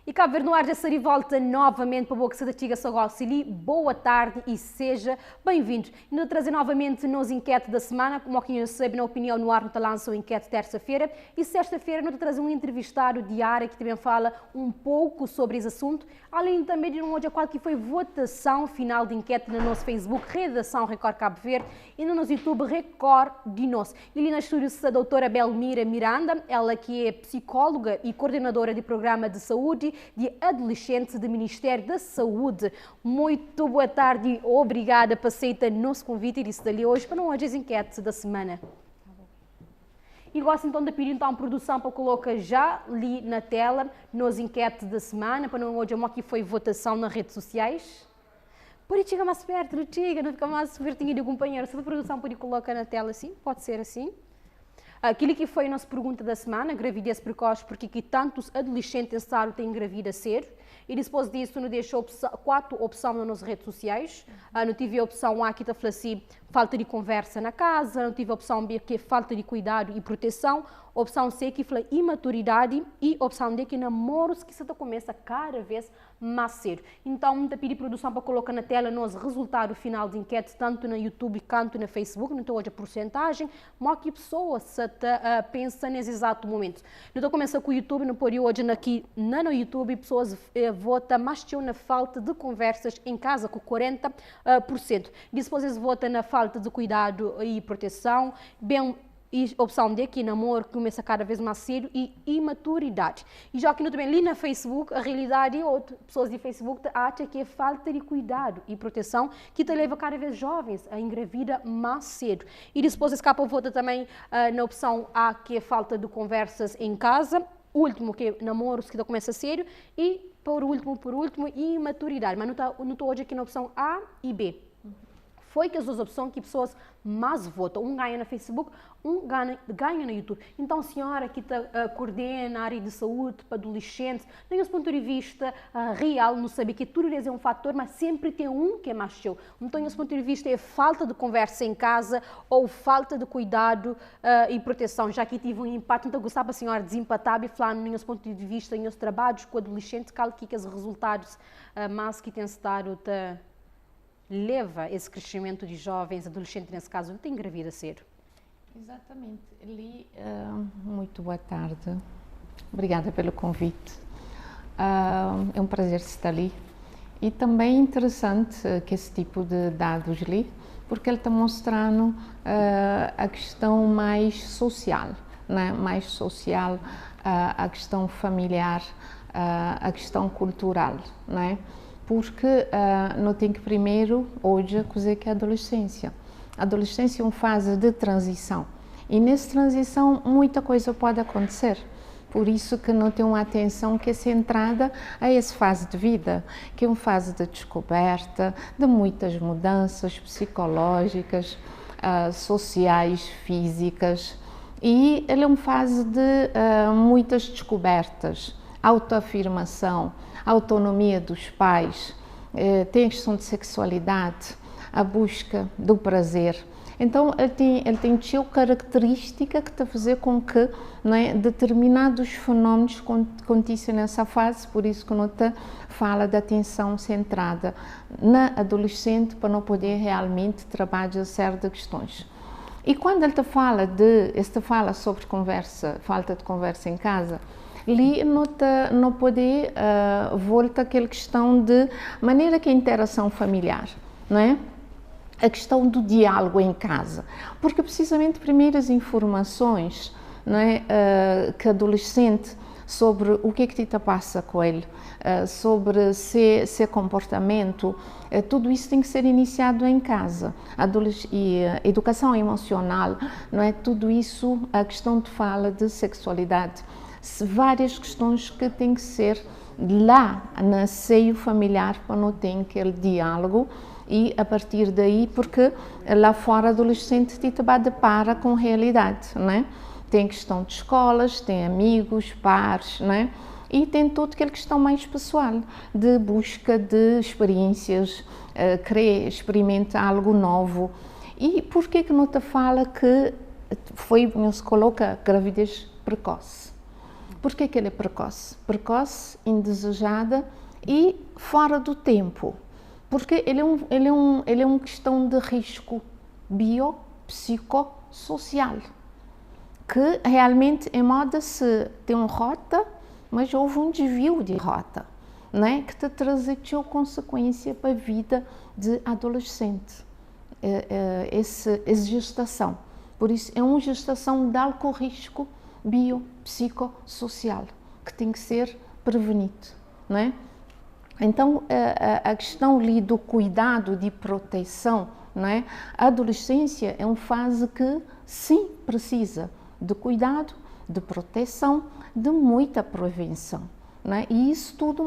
E Cabo Verde no ar já se volta novamente para a Boca da Tiga Sagocili. Boa tarde e seja bem-vindos. E nos trazer novamente nos enquete da semana, como aqui eu sei, na opinião no ar, no lança o enquete terça-feira. E sexta-feira nos trazer um entrevistado diário que também fala um pouco sobre esse assunto. Além também de hoje, qual que foi votação final de enquete no nosso Facebook, Redação Record Cabo Verde, e no nosso YouTube, Record de Nós. E ali na estúdio a doutora Belmira Miranda, ela que é psicóloga e coordenadora de programa de saúde de adolescentes do Ministério da Saúde. Muito boa tarde e obrigada por aceitar nosso convite e disse dali hoje para hoje as enquetes da semana. E gosto então de pedir então a produção para colocar já ali na tela nos enquetes da semana, para não hoje aqui foi votação nas redes sociais. Pode chegar mais perto, não chega, não fica mais pertinho de companheiro. Se a produção pode colocar na tela assim, pode ser assim. Aquilo que foi a nossa pergunta da semana, gravidez precoce, porque que tantos adolescentes têm gravidez a ser. E depois disso, nos deixou quatro opções nas nossas redes sociais. Não tive a opção A, que está falando assim, falta de conversa na casa. Não tive a opção B, que é falta de cuidado e proteção. Opção C, que fala imaturidade. E opção D, que namoros que se começa cada vez mais cedo. Então, muita pedir produção para colocar na tela nos resultados final de enquete, tanto no YouTube quanto no Facebook. Não estou hoje a porcentagem, mas que pessoas se pensa nesse exato momento. Não estou começando com o YouTube, não pode hoje aqui no YouTube, pessoas votam mais na falta de conversas em casa, com 40%. Depois eles votam na falta de cuidado e proteção, bem, e opção D, que namoro começa cada vez mais cedo, e imaturidade. E já que não também ali na Facebook, a realidade é outra. Pessoas de Facebook acham que é falta de cuidado e proteção que te leva cada vez jovens a engravidar mais cedo. E depois escapa o voto também na opção A, que é falta de conversas em casa. Último, que é namoros que começa cedo. E por último, imaturidade. Mas não estou hoje aqui na opção A e B. Foi que as duas opções que pessoas mais votam. Um ganha no Facebook, um ganha no YouTube. Então, a senhora que coordena a área de saúde para adolescentes, tem esse ponto de vista real, não sabe que tudo é um fator, mas sempre tem um que é mais seu. Então, esse ponto de vista é falta de conversa em casa ou falta de cuidado e proteção, já que tive um impacto. Então, gostava a senhora desempatar e falar no nosso ponto de vista, em nossos trabalhos com adolescentes, qual que os resultados mais que têm estado leva esse crescimento de jovens, adolescentes nesse caso, não tem engravida cedo. Exatamente. Li, muito boa tarde. Obrigada pelo convite. É um prazer estar ali. E também é interessante que esse tipo de dados li, porque ele está mostrando a questão mais social, né? Mais social, a questão familiar, a questão cultural, né? Porque não tem que primeiro, hoje, dizer que é a adolescência. A adolescência é uma fase de transição. E nessa transição, muita coisa pode acontecer. Por isso que não tem uma atenção que é centrada a essa fase de vida, que é uma fase de descoberta, de muitas mudanças psicológicas, sociais, físicas. E ela é uma fase de muitas descobertas, autoafirmação, autonomia dos pais, tem a questão de sexualidade, a busca do prazer. Então, ele tem característica que está a fazer com que, não é, determinados fenómenos acontecem nessa fase, por isso que não te fala da atenção centrada na adolescente para não poder realmente trabalhar certas questões. E quando ele te fala sobre conversa, falta de conversa em casa, ali não pode voltar àquela questão de maneira que a interação familiar, não é? A questão do diálogo em casa, porque precisamente primeiras informações, não é, que adolescente sobre o que te passa com ele, sobre seu comportamento, tudo isso tem que ser iniciado em casa. E a educação emocional, não é? Tudo isso, a questão de fala de sexualidade, várias questões que têm que ser lá no seio familiar para não ter aquele diálogo e a partir daí, porque lá fora adolescente te depara com realidade, não é? Tem questão de escolas, tem amigos, pares, não é? E tem toda aquela questão mais pessoal, de busca de experiências, querer experimentar algo novo. E por que não te fala que não se coloca gravidez precoce? Por que ele é precoce? Precoce, indesejada e fora do tempo. Porque ele é uma questão de risco biopsicossocial, que realmente é moda se tem uma rota, mas houve um desvio de rota, né? Que te traz consequência para a vida de adolescente, essa gestação. Por isso, é uma gestação de alto risco biopsicossocial, que tem que ser prevenido, não é? Então, a questão ali do cuidado, de proteção, não é? A adolescência é uma fase que, sim, precisa de cuidado, de proteção, de muita prevenção, não é? E isso tudo,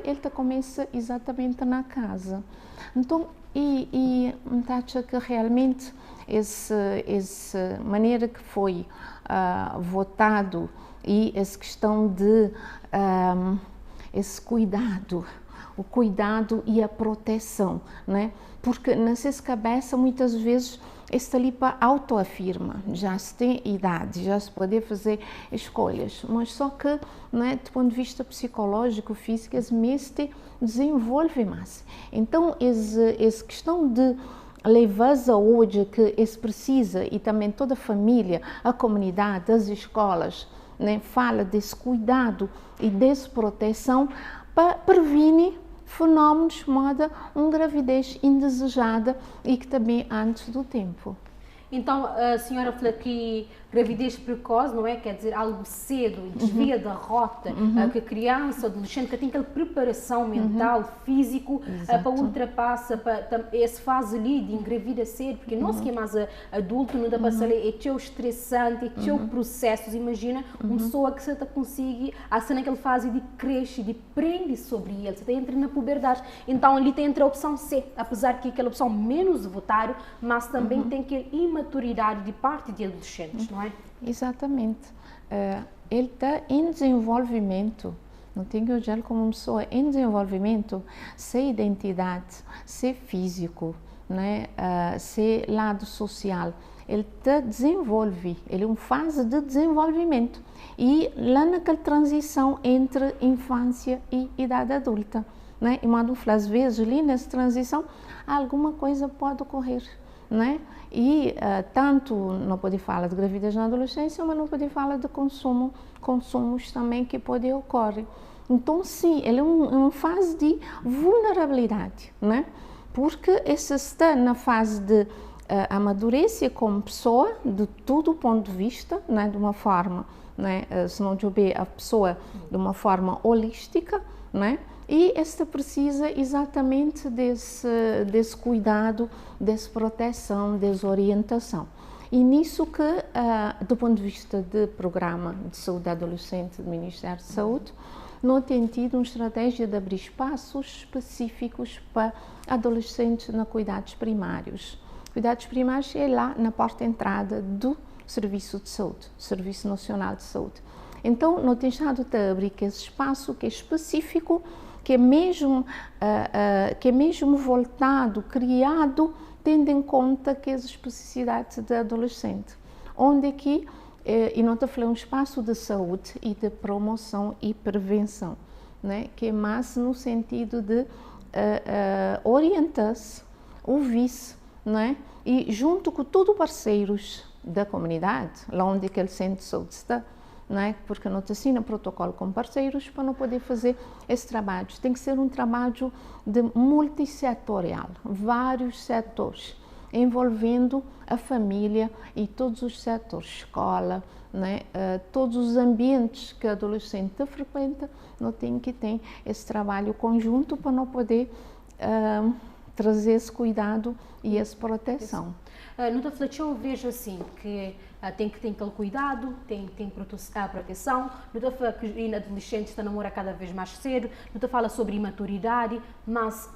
ele começa exatamente na casa. Então, acho que realmente essa maneira que foi votado e essa questão de esse cuidado, o cuidado e a proteção, né? Porque nessa cabeça muitas vezes está ali para autoafirma, já se tem idade, já se pode fazer escolhas, mas só que, né, do ponto de vista psicológico, físico, esse mês desenvolve mais. Então, essa questão de levar a saúde que esse precisa e também toda a família, a comunidade, as escolas, né, fala desse cuidado e dessa proteção para prevenir fenómenos como uma gravidez indesejada e que também antes do tempo. Então, a senhora falou que gravidez precoce, não é? Quer dizer, algo cedo, desvia da rota, que a criança, adolescente, que tem aquela preparação mental, físico, para ultrapassar essa fase ali de engravidar cedo, porque não se que é mais adulto, não dá para saber, é tão estressante, é tão processos. Imagina uma pessoa que você está consegue, assim naquela fase de cresce, de prende sobre ele, você entra na puberdade. Então, ali tem entre a opção C, apesar que aquela opção menos votável, mas também tem que imaturidade de parte de adolescentes, não é? Exatamente. Ele está em desenvolvimento, não tem que olhar como uma pessoa em desenvolvimento, sem identidade, sem físico, né? Sem lado social. Ele está desenvolve, ele é uma fase de desenvolvimento e lá naquela transição entre infância e idade adulta, né? E às vezes ali nessa transição alguma coisa pode ocorrer, né? E tanto não pode falar de gravidez na adolescência, mas não pode falar de consumos também que podem ocorrer. Então, sim, ele é uma fase de vulnerabilidade, né? Porque esse está na fase de amadurecer como pessoa, de todo o ponto de vista, né? De uma forma, né? Se não tiver a pessoa de uma forma holística, né? E esta precisa exatamente desse cuidado, dessa proteção, dessa orientação. E nisso que, do ponto de vista do Programa de Saúde Adolescente do Ministério da Saúde, não tem tido uma estratégia de abrir espaços específicos para adolescentes nos cuidados primários. Cuidados primários é lá na porta-entrada do Serviço de Saúde, Serviço Nacional de Saúde. Então, não tem estado a abrir esse espaço que é específico, que é mesmo voltado, criado, tendo em conta que as especificidades do adolescente. Onde aqui, e não estou a falar um espaço de saúde e de promoção e prevenção, né? Que é mais no sentido de orientar-se, ouvir-se, né? E junto com todos os parceiros da comunidade, lá onde aquele centro de saúde está, não é? Porque não te assina protocolo com parceiros para não poder fazer esse trabalho. Tem que ser um trabalho de multissetorial, vários setores, envolvendo a família e todos os setores, escola, né? Todos os ambientes que a adolescente frequenta, não tem que ter esse trabalho conjunto para não poder trazer esse cuidado e essa proteção. No eu vejo assim que tem que ter aquele cuidado, tem a proteção. No que os adolescentes estão a namorar cada vez mais cedo, não fala sobre imaturidade, mas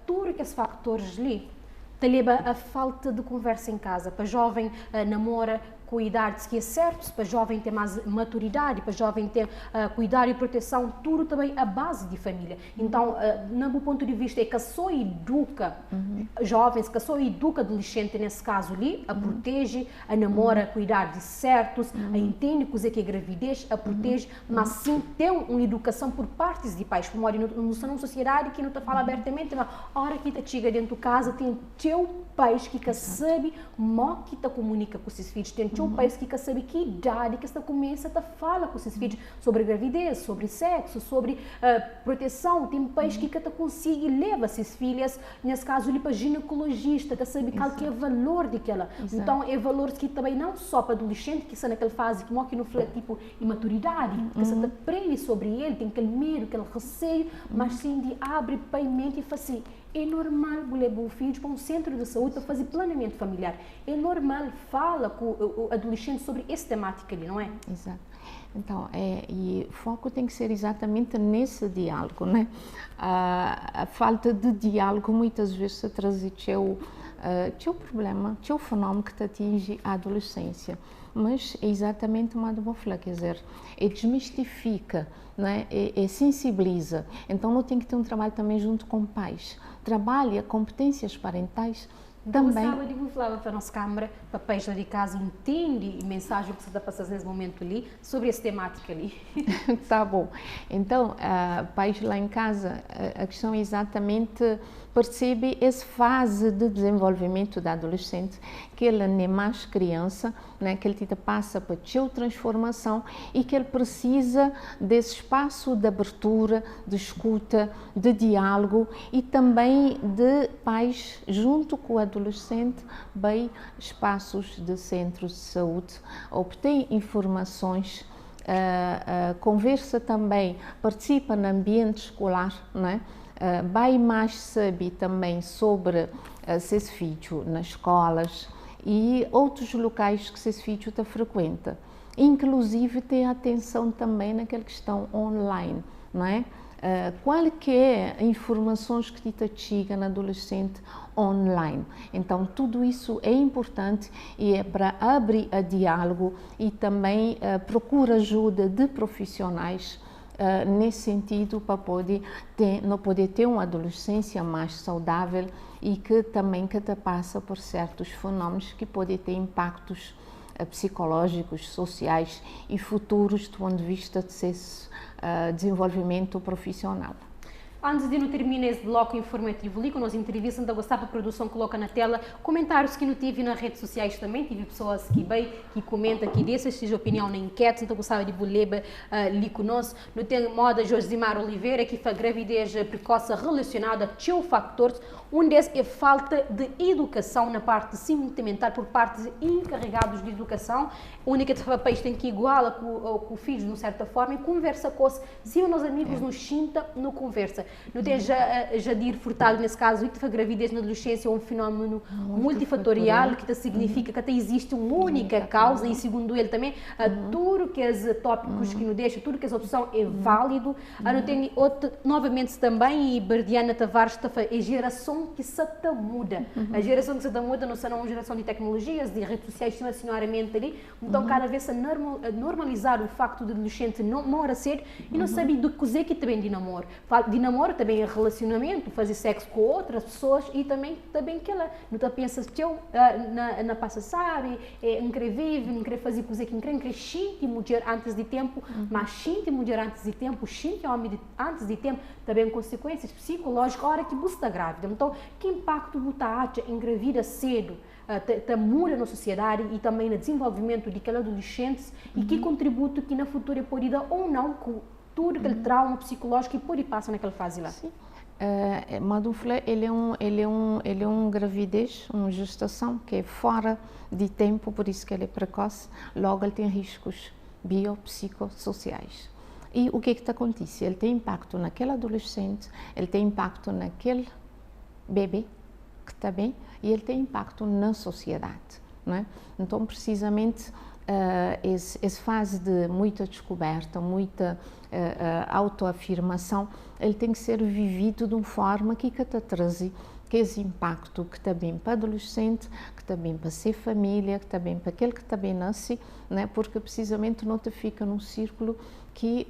todos esses fatores ali te leva a falta de conversa em casa. Para jovem namora cuidados que é certo, para jovem ter mais maturidade, para jovem ter cuidado e proteção, tudo também a base de família. Então, no meu ponto de vista, é que só educa jovens, que só educa adolescente, nesse caso ali, a protege, a namora, a cuidar de certos, a entende o que é gravidez, a protege, mas sim tem uma educação por partes de pais, como numa sociedade que não te fala abertamente, mas a hora que te chega dentro de casa, tem teu pais que sabe como que te comunica com os seus filhos, tem teu pais que sabe que idade que você começa a falar com os seus filhos sobre gravidez, sobre sexo, sobre proteção, tem pais que te consegue levar seus filhos, nesse caso ali para ginecologista, que sabe qual que é o valor daquela. Então é valores que também não só para adolescente que está naquela fase como que não fala tipo imaturidade, que você aprende sobre ele, tem aquele medo, aquele receio, mas sim de abre a mente e fala assim, é normal levar o filho para um centro de saúde para fazer planeamento familiar. É normal, fala com o adolescente sobre essa temática ali, não é? Exato. Então, e o foco tem que ser exatamente nesse diálogo, né? A falta de diálogo muitas vezes traz teu problema, teu fenômeno que te atinge a adolescência. Mas é exatamente uma do falar, quer dizer, desmistifica, né? Sensibiliza. Então, não tem que ter um trabalho também junto com pais. Trabalha competências parentais também. Gostava de vos falar para a nossa câmara, papéis lá de casa, entende a mensagem que você está passando nesse momento ali, sobre essa temática ali. Tá bom. Então, pais lá em casa, a questão é exatamente percebe essa fase de desenvolvimento da adolescente, que ele não é mais criança, né, que ele passa para a transformação e que ele precisa desse espaço de abertura, de escuta, de diálogo e também de pais junto com o adolescente, bem espaços de centros de saúde, obtém informações, conversa também, participa no ambiente escolar, né? Vai mais saber também sobre seus filhos nas escolas e outros locais que seus filhos frequenta. Inclusive ter atenção também naquela questão online, não é? Qualquer informações que te chega na adolescente online. Então, tudo isso é importante e é para abrir a diálogo e também procura ajuda de profissionais nesse sentido para poder ter uma adolescência mais saudável e que também te passa por certos fenômenos que podem ter impactos psicológicos, sociais e futuros do ponto de vista de seu desenvolvimento profissional. Antes de não terminar esse bloco informativo ali, com as entrevistas, então gostava a produção coloca na tela comentários que não tive nas redes sociais também, tive pessoas que bem, que comentam, que dessas sua opinião na enquete, então gostava de boleba ali conosco. Não tem moda Josimar Oliveira, que faz gravidez precoce relacionada a teu fatores, um desses é falta de educação na parte sentimental por parte de encarregados de educação. A única país tem que igualar com o filho, de uma certa forma, e conversa com os, se os amigos nos chinta, não conversa. Não tem Jadir Furtado, nesse caso, que a gravidez na adolescência é um fenómeno multifatorial, que significa que até existe uma única causa, e segundo ele também, tudo que os tópicos que nos deixam, tudo que as opções é válido. Não tem outro, novamente também, e Berdiana Tavares, é geração que se muda. A geração que se muda não será uma geração de tecnologias, de redes sociais, senhoramente ali. Então, cada vez a normalizar o facto de adolescente não mora cedo e não sabe do que também de namoro. De namoro também é relacionamento, fazer sexo com outras pessoas e também que ela não está pensando que eu na passa sabe, não quer viver, não quer fazer coisa que não quer xinte mulher antes de tempo, mas xinte mulher antes de tempo, xinte homem antes de tempo, também consequências psicológicas, a hora que você está grávida. Então, que impacto você acha engravida cedo? Muda na sociedade e também no desenvolvimento de aqueles adolescentes e que contributo que na futura pode dar ou não com tudo aquele trauma psicológico que pode passar naquela fase lá. Sim. Madufla, ele é um gravidez, uma gestação que é fora de tempo, por isso que ele é precoce, logo ele tem riscos biopsicossociais. E o que acontece? Ele tem impacto naquele adolescente, ele tem impacto naquele bebê que está bem e ele tem impacto na sociedade, não é? Então, precisamente, essa fase de muita descoberta, muita autoafirmação, ele tem que ser vivido de uma forma que te traze que esse impacto que está bem para adolescente, que está bem para ser família, que está bem para aquele que está bem nasce, né? Porque precisamente não te fica num círculo que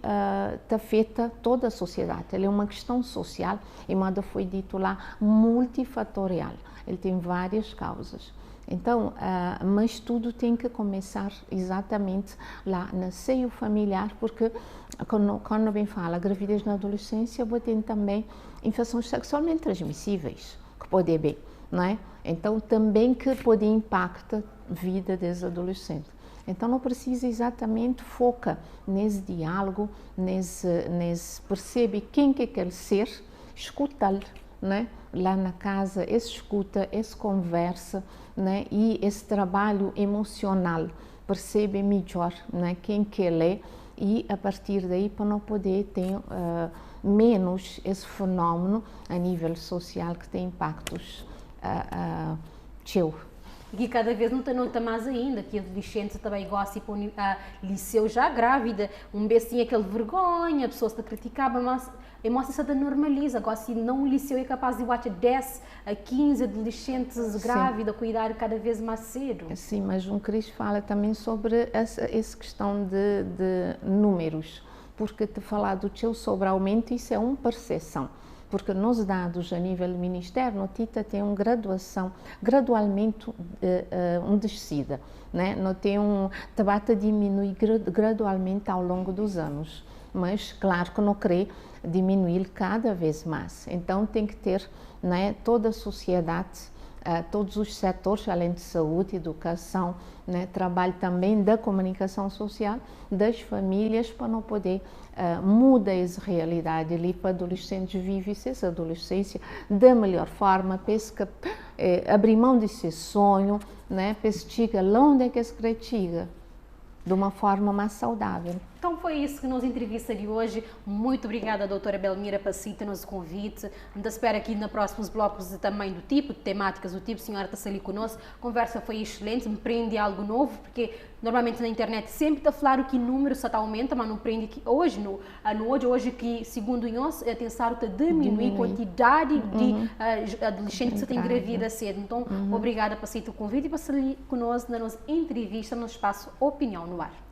te afeta toda a sociedade. Ele é uma questão social e, como foi dito lá, multifatorial. Ele tem várias causas. Então, mas tudo tem que começar exatamente lá no seio familiar, porque quando bem fala gravidez na adolescência, você tem também infecções sexualmente transmissíveis, que pode haver, não é? Então, também que pode impactar a vida dos adolescentes. Então, não precisa exatamente focar nesse diálogo, nesse perceber quem que quer ser, escutá-lo, né? Lá na casa, esse escuta, esse conversa, né? E esse trabalho emocional, percebe melhor, né? Quem que ele é, e a partir daí para não poder ter menos esse fenómeno a nível social que tem impactos teu. E cada vez não está mais ainda, que a adolescente também gosta de ir para o liceu já grávida, um beijo tinha aquele vergonha, a pessoa se criticava, mas a emoção se normaliza. Agora, se não o liceu é capaz de ir 10 a 15 adolescentes grávidas, cuidar cada vez mais cedo. Sim, mas o Cris fala também sobre essa questão de números, porque te falar do teu sobre aumento, isso é uma percepção. Porque nos dados a nível do Ministério, notita tem uma graduação, gradualmente descida, né? Não tem debate diminui gradualmente ao longo dos anos, mas claro que não quer diminuir cada vez mais. Então tem que ter, né, toda a sociedade, todos os setores, além de saúde, educação, né, trabalho também da comunicação social, das famílias, para não poder mudar essa realidade ali para adolescentes viver essa adolescência da melhor forma, para abrir mão desse sonho, né, para chegar onde é que se quer chegar, de uma forma mais saudável. Então foi isso que nos entrevista de hoje. Muito obrigada, doutora Belmira, por aceitar-nos o convite. Ainda espero aqui nos próximos blocos também do tipo, de temáticas do tipo. A senhora está ali conosco. A conversa foi excelente, me prende algo novo, porque normalmente na internet sempre está a falar que o número só está aumenta, mas não prende que hoje, hoje que, segundo nós, a atenção está a diminuir a quantidade de adolescentes que têm gravida cedo. Então, obrigada por aceitar o convite e por estar ali conosco na nossa entrevista no espaço Opinião no Ar.